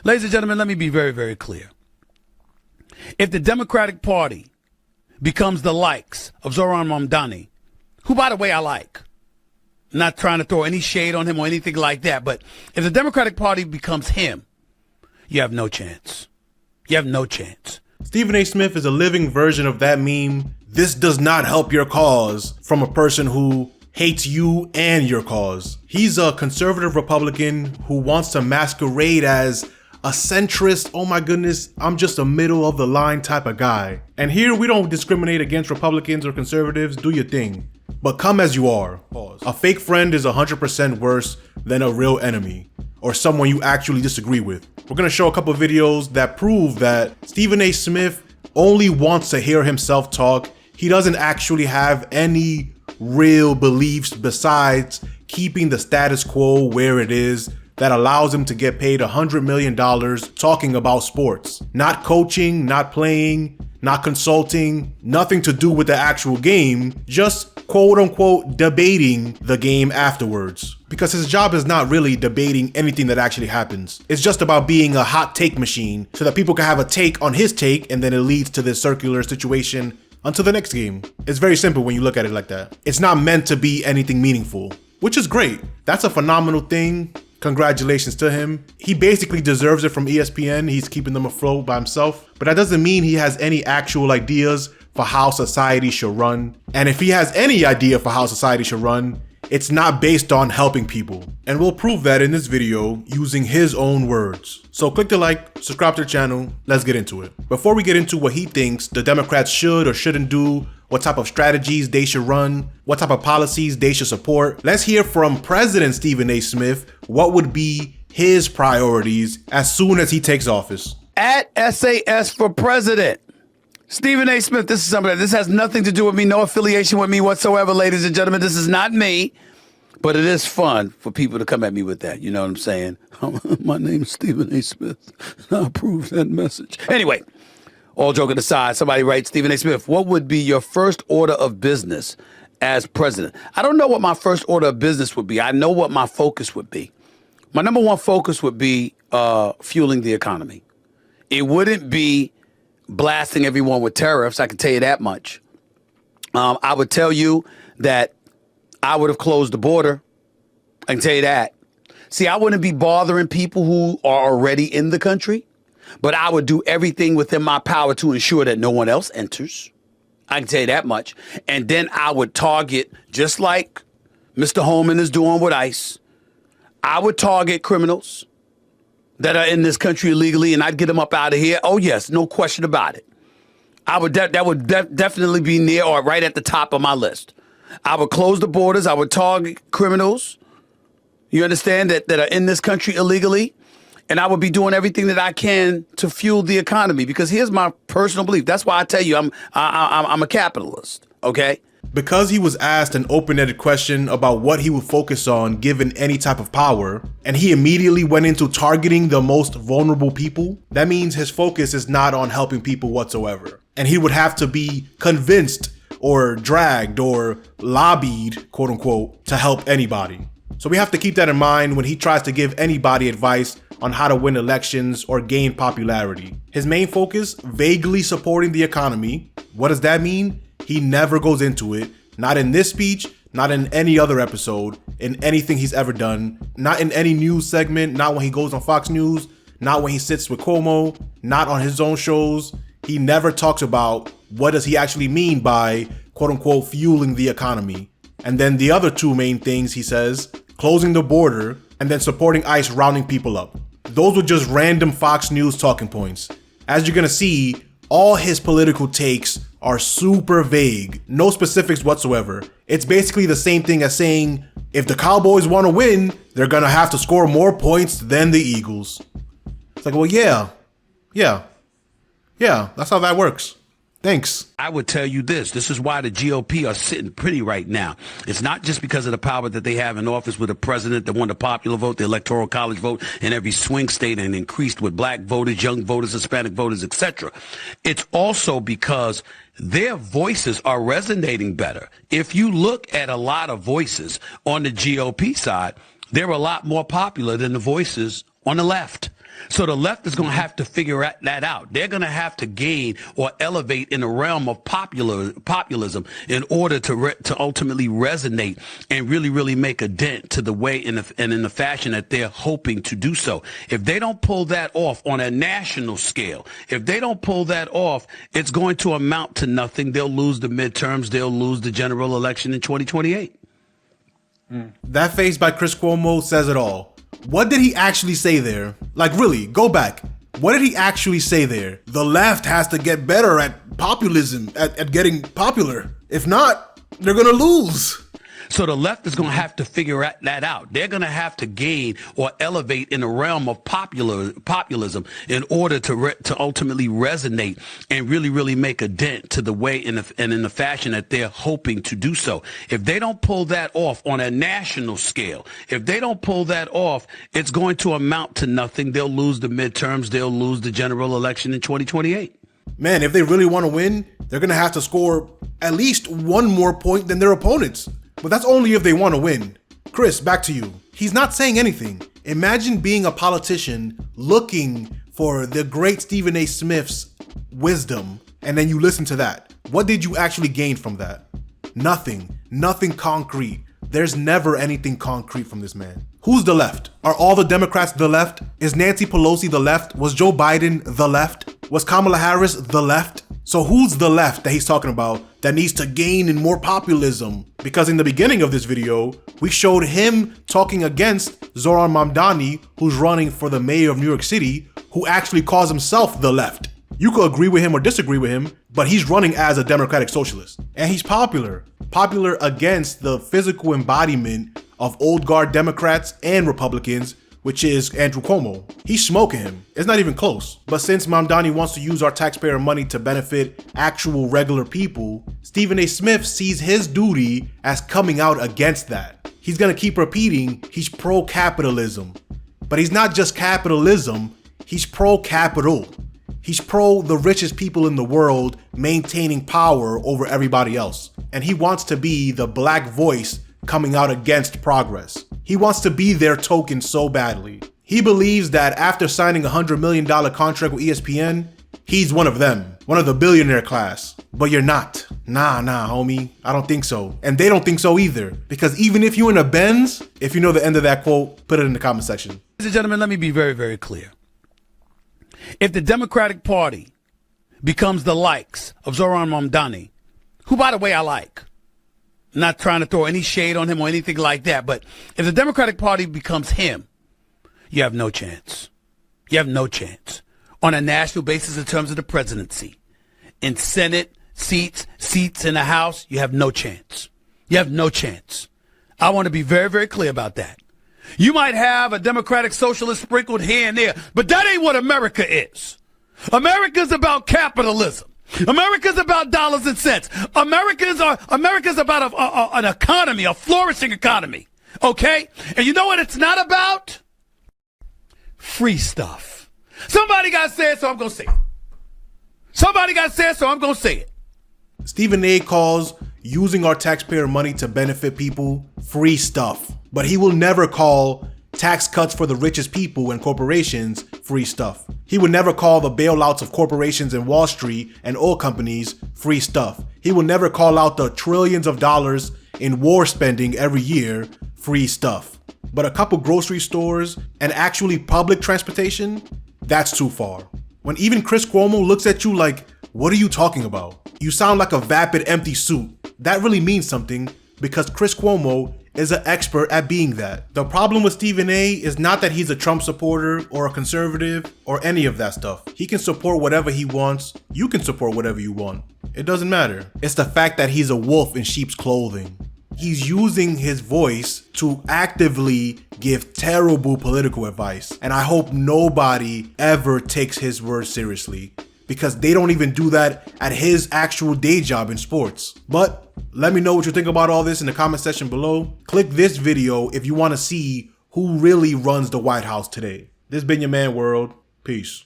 Ladies and gentlemen, let me be very, very clear. If the Democratic Party becomes the likes of Zohran Mamdani, who, by the way, I like, not trying to throw any shade on him or anything like that, but if the Democratic Party becomes him, you have no chance. You have no chance. Stephen A. Smith is a living version of that meme. This does not help your cause, from a person who hates you and your cause. He's a conservative Republican who wants to masquerade as a centrist. Oh my goodness, I'm just a middle of the line type of guy. And here we don't discriminate against Republicans or conservatives. Do your thing. But come as you are. Pause. A fake friend is 100% worse than a real enemy or someone you actually disagree with. We're gonna show a couple videos that prove that Stephen A. Smith only wants to hear himself talk. He doesn't actually have any real beliefs besides keeping the status quo where it is that allows him to get paid $100 million talking about sports. Not coaching, not playing, not consulting, nothing to do with the actual game, just quote unquote debating the game afterwards. Because his job is not really debating anything that actually happens. It's just about being a hot take machine so that people can have a take on his take and then it leads to this circular situation until the next game. It's very simple when you look at it like that. It's not meant to be anything meaningful, which is great. That's a phenomenal thing. Congratulations to him. He basically deserves it from ESPN. He's keeping them afloat by himself. But that doesn't mean he has any actual ideas for how society should run. And if he has any idea for how society should run, it's not based on helping people. And we'll prove that in this video using his own words. So click the like, subscribe to the channel, let's get into it. Before we get into what he thinks the Democrats should or shouldn't do, what type of strategies they should run, what type of policies they should support, let's hear from President Stephen A. Smith what would be his priorities as soon as he takes office. At SAS for President, Stephen A. Smith, this is somebody, this has nothing to do with me, no affiliation with me whatsoever, ladies and gentlemen. This is not me, but it is fun for people to come at me with that. You know what I'm saying? My name is Stephen A. Smith. I approve that message. Anyway, all joking aside, somebody writes, Stephen A. Smith, what would be your first order of business as president? I don't know what my first order of business would be. I know what my focus would be. My number one focus would be fueling the economy. It wouldn't be blasting everyone with tariffs. I can tell you that much. I would tell you that I would have closed the border. I can tell you that. See, I wouldn't be bothering people who are already in the country, but I would do everything within my power to ensure that no one else enters. I can tell you that much. And then I would target, just like Mr. Holman is doing with ICE, I would target criminals that are in this country illegally, and I'd get them up out of here. Oh, yes, no question about it. I would that would definitely be near or right at the top of my list. I would close the borders. I would target criminals, you understand, that are in this country illegally. And I would be doing everything that I can to fuel the economy, because here's my personal belief. That's why I tell you I'm a capitalist, okay? Because he was asked an open-ended question about what he would focus on given any type of power, and he immediately went into targeting the most vulnerable people, that means his focus is not on helping people whatsoever. And he would have to be convinced or dragged or lobbied, quote unquote, to help anybody. So we have to keep that in mind when he tries to give anybody advice on how to win elections or gain popularity. His main focus, vaguely supporting the economy. What does that mean? He never goes into it, not in this speech, not in any other episode, in anything he's ever done, not in any news segment, not when he goes on Fox News, not when he sits with Cuomo, not on his own shows. He never talks about what does he actually mean by quote unquote fueling the economy. And then the other two main things he says, closing the border and then supporting ICE rounding people up. Those were just random Fox News talking points. As you're gonna see, all his political takes are super vague, no specifics whatsoever. It's basically the same thing as saying, if the Cowboys want to win, they're gonna have to score more points than the Eagles. It's like, well, yeah, that's how that works. Thanks. I would tell you this is why the GOP are sitting pretty right now. It's not just because of the power that they have in office with a president that won the popular vote, the electoral college vote in every swing state, and increased with black voters, young voters, Hispanic voters, etc. It's also because their voices are resonating better. If you look at a lot of voices on the GOP side, they're a lot more popular than the voices on the left. So the left is going to have to figure that out. They're going to have to gain or elevate in the realm of populism in order to ultimately resonate and really make a dent to the way and in the fashion that they're hoping to do so. If they don't pull that off on a national scale, if they don't pull that off, it's going to amount to nothing. They'll lose the midterms. They'll lose the general election in 2028. That face by Chris Cuomo says it all. What did he actually say there? Like, really, go back. What did he actually say there? The left has to get better at populism, at getting popular. If not, they're gonna lose. So the left is going to have to figure that out. They're going to have to gain or elevate in the realm of populism in order to ultimately resonate and really make a dent to the way and in the fashion that they're hoping to do so. If they don't pull that off on a national scale, if they don't pull that off, it's going to amount to nothing. They'll lose the midterms. They'll lose the general election in 2028. Man, if they really want to win, they're going to have to score at least one more point than their opponents. But that's only if they want to win. Chris, back to you. He's not saying anything. Imagine being a politician looking for the great Stephen A. Smith's wisdom, and then you listen to that. What did you actually gain from that? Nothing. Nothing concrete. There's never anything concrete from this man. Who's the left? Are all the Democrats the left? Is Nancy Pelosi the left? Was Joe Biden the left? Was Kamala Harris the left? So who's the left that he's talking about that needs to gain in more populism? Because in the beginning of this video, we showed him talking against Zohran Mamdani, who's running for the mayor of New York City, who actually calls himself the left. You could agree with him or disagree with him, but he's running as a democratic socialist. And he's popular against the physical embodiment of old guard Democrats and Republicans, which is Andrew Cuomo. He's smoking him. It's not even close. But since Mamdani wants to use our taxpayer money to benefit actual regular people, Stephen A. Smith sees his duty as coming out against that. He's gonna keep repeating he's pro-capitalism. But he's not just capitalism, he's pro-capital. He's pro the richest people in the world maintaining power over everybody else. And he wants to be the black voice coming out against progress. He wants to be their token so badly. He believes that after signing a $100 million contract with ESPN, he's one of them, one of the billionaire class. But you're not. Nah, homie. I don't think so. And they don't think so either. Because even if you're in a Benz, if you know the end of that quote, put it in the comment section. Ladies and gentlemen, let me be very clear. If the Democratic Party becomes the likes of Zohran Mamdani, who, by the way, I like, I'm not trying to throw any shade on him or anything like that, but if the Democratic Party becomes him, you have no chance. You have no chance on a national basis in terms of the presidency. In Senate seats in the House, you have no chance. You have no chance. I want to be very clear about that. You might have a Democratic Socialist sprinkled here and there, but that ain't what America is. America's about capitalism. America's about dollars and cents. America's about an economy, a flourishing economy. Okay? And you know what it's not about? Free stuff. Somebody got to say it, so I'm going to say it. Somebody got to say it, so I'm going to say it. Stephen A. calls using our taxpayer money to benefit people free stuff. But he will never call tax cuts for the richest people and corporations free stuff. He would never call the bailouts of corporations in Wall Street and oil companies free stuff. He will never call out the trillions of dollars in war spending every year free stuff. But a couple grocery stores and actually public transportation, that's too far. When even Chris Cuomo looks at you like, what are you talking about? You sound like a vapid empty suit. That really means something because Chris Cuomo is an expert at being that. The problem with Stephen A is not that he's a Trump supporter or a conservative or any of that stuff. He can support whatever he wants. You can support whatever you want. It doesn't matter. It's the fact that he's a wolf in sheep's clothing. He's using his voice to actively give terrible political advice. And I hope nobody ever takes his words seriously because they don't even do that at his actual day job in sports. But let me know what you think about all this in the comment section below. Click this video if you want to see who really runs the White House today. This has been your man World. Peace.